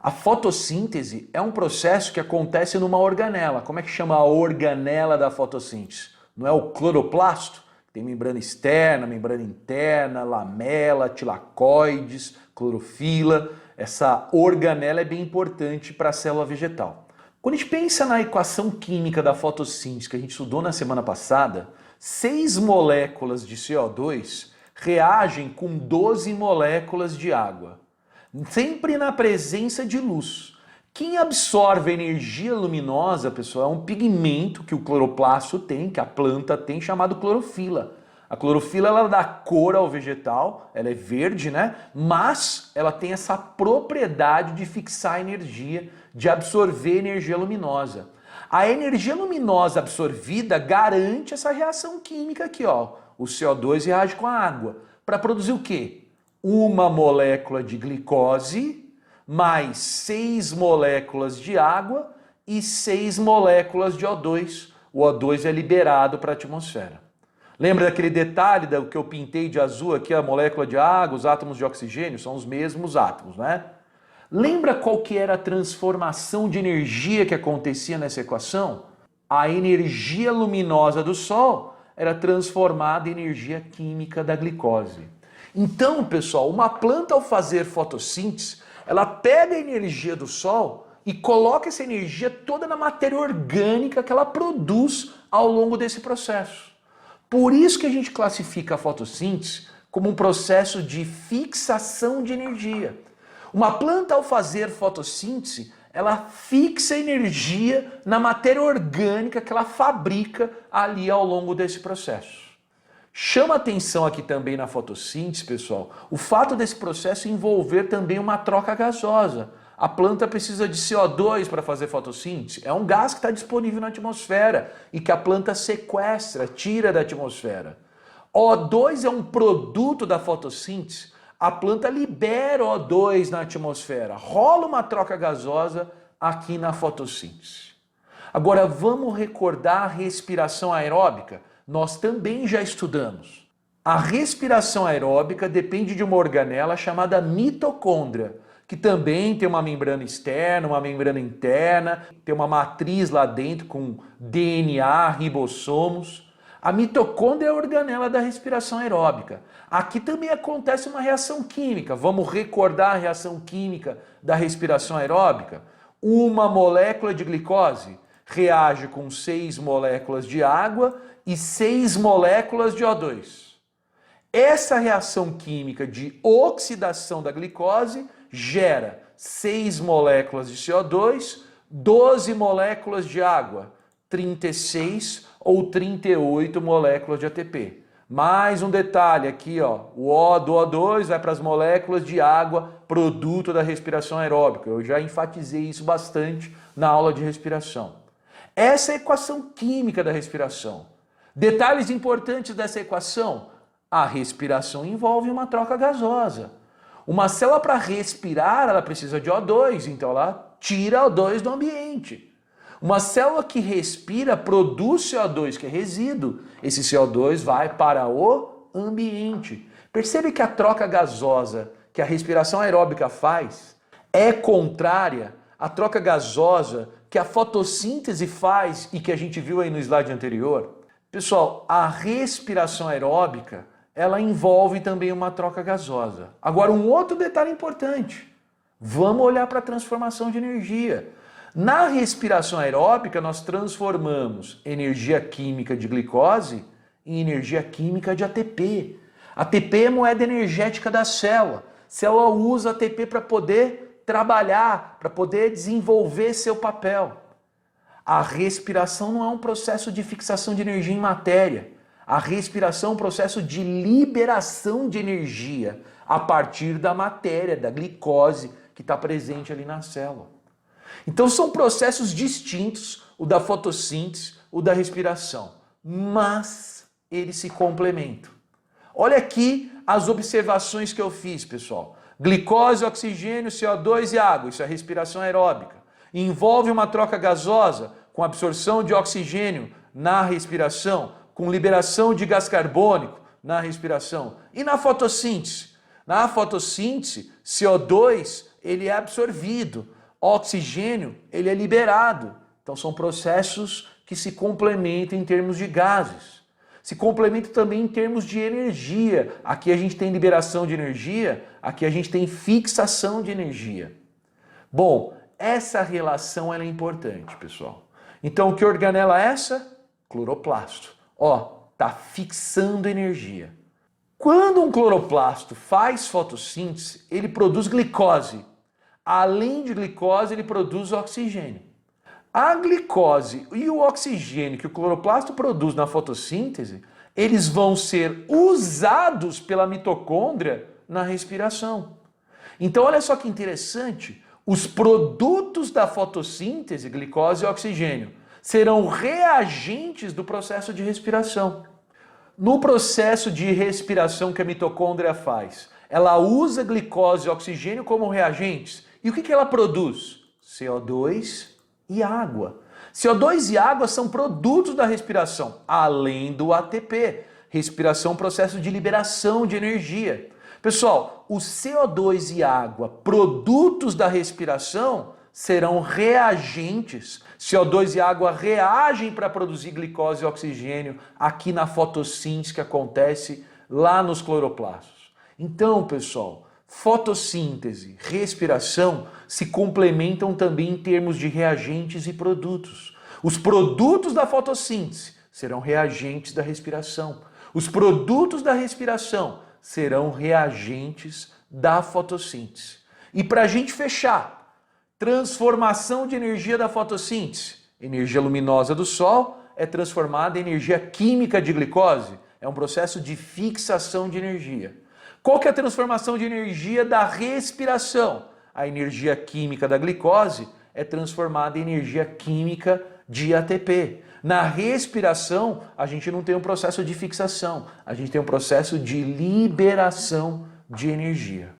A fotossíntese é um processo que acontece numa organela. Como é que chama a organela da fotossíntese? Não é o cloroplasto? Tem membrana externa, membrana interna, lamela, tilacoides, clorofila. Essa organela é bem importante para a célula vegetal. Quando a gente pensa na equação química da fotossíntese que a gente estudou na semana passada, 6 moléculas de CO2 reagem com 12 moléculas de água, sempre na presença de luz. Quem absorve energia luminosa, pessoal, é um pigmento que o cloroplasto tem, que a planta tem, chamado clorofila. A clorofila ela dá cor ao vegetal, ela é verde, né? Mas ela tem essa propriedade de fixar energia, de absorver energia luminosa. A energia luminosa absorvida garante essa reação química aqui, ó. O CO2 reage com a água para produzir o quê? Uma molécula de glicose mais 6 moléculas de água e 6 moléculas de O2. O O2 é liberado para a atmosfera. Lembra daquele detalhe do que eu pintei de azul aqui, a molécula de água, os átomos de oxigênio? São os mesmos átomos, né? Lembra qual que era a transformação de energia que acontecia nessa equação? A energia luminosa do Sol era transformada em energia química da glicose. Então, pessoal, uma planta ao fazer fotossíntese, ela pega a energia do Sol e coloca essa energia toda na matéria orgânica que ela produz ao longo desse processo. Por isso que a gente classifica a fotossíntese como um processo de fixação de energia. Uma planta ao fazer fotossíntese, ela fixa energia na matéria orgânica que ela fabrica ali ao longo desse processo. Chama atenção aqui também na fotossíntese, pessoal, o fato desse processo envolver também uma troca gasosa. A planta precisa de CO2 para fazer fotossíntese. É um gás que está disponível na atmosfera e que a planta sequestra, tira da atmosfera. O2 é um produto da fotossíntese. A planta libera O2 na atmosfera. Rola uma troca gasosa aqui na fotossíntese. Agora vamos recordar a respiração aeróbica? Nós também já estudamos. A respiração aeróbica depende de uma organela chamada mitocôndria, que também tem uma membrana externa, uma membrana interna, tem uma matriz lá dentro com DNA, ribossomos. A mitocôndria é a organela da respiração aeróbica. Aqui também acontece uma reação química. Vamos recordar a reação química da respiração aeróbica? Uma molécula de glicose reage com 6 moléculas de água e 6 moléculas de O2. Essa reação química de oxidação da glicose gera 6 moléculas de CO2, 12 moléculas de água, 36 ou 38 moléculas de ATP. Mais um detalhe aqui, ó, o O do O2 vai para as moléculas de água, produto da respiração aeróbica. Eu já enfatizei isso bastante na aula de respiração. Essa é a equação química da respiração. Detalhes importantes dessa equação: a respiração envolve uma troca gasosa. Uma célula para respirar, ela precisa de O2, então ela tira O2 do ambiente. Uma célula que respira produz CO2, que é resíduo. Esse CO2 vai para o ambiente. Percebe que a troca gasosa que a respiração aeróbica faz é contrária à troca gasosa que a fotossíntese faz e que a gente viu aí no slide anterior? Pessoal, a respiração aeróbica ela envolve também uma troca gasosa. Agora, um outro detalhe importante. Vamos olhar para a transformação de energia. Na respiração aeróbica, nós transformamos energia química de glicose em energia química de ATP. ATP é a moeda energética da célula. A célula usa ATP para poder trabalhar, para poder desenvolver seu papel. A respiração não é um processo de fixação de energia em matéria. A respiração é um processo de liberação de energia a partir da matéria, da glicose que está presente ali na célula. Então são processos distintos, o da fotossíntese, o da respiração, mas eles se complementam. Olha aqui as observações que eu fiz, pessoal. Glicose, oxigênio, CO2 e água, isso é respiração aeróbica. Envolve uma troca gasosa com absorção de oxigênio na respiração, com liberação de gás carbônico na respiração. E na fotossíntese? Na fotossíntese, CO2 ele é absorvido, Oxigênio, ele é liberado. Então são processos que se complementam em termos de gases. Se complementam também em termos de energia. Aqui a gente tem liberação de energia, aqui a gente tem fixação de energia. Bom, essa relação ela é importante, pessoal. Então, que organela é essa? Cloroplasto. Ó, tá fixando energia. Quando um cloroplasto faz fotossíntese, ele produz glicose. Além de glicose, ele produz oxigênio. A glicose e o oxigênio que o cloroplasto produz na fotossíntese, eles vão ser usados pela mitocôndria na respiração. Então, olha só que interessante. Os produtos da fotossíntese, glicose e oxigênio, serão reagentes do processo de respiração. No processo de respiração que a mitocôndria faz, ela usa glicose e oxigênio como reagentes. E o que ela produz? CO2 e água. CO2 e água são produtos da respiração, além do ATP. Respiração é um processo de liberação de energia. Pessoal, o CO2 e água, produtos da respiração, serão reagentes. CO2 e água reagem para produzir glicose e oxigênio aqui na fotossíntese que acontece lá nos cloroplastos. Então, pessoal, fotossíntese, respiração se complementam também em termos de reagentes e produtos. Os produtos da fotossíntese serão reagentes da respiração. Os produtos da respiração serão reagentes da fotossíntese. E para a gente fechar, transformação de energia da fotossíntese. Energia luminosa do Sol é transformada em energia química de glicose. É um processo de fixação de energia. Qual que é a transformação de energia da respiração? A energia química da glicose é transformada em energia química de ATP. Na respiração, a gente não tem um processo de fixação, a gente tem um processo de liberação de energia.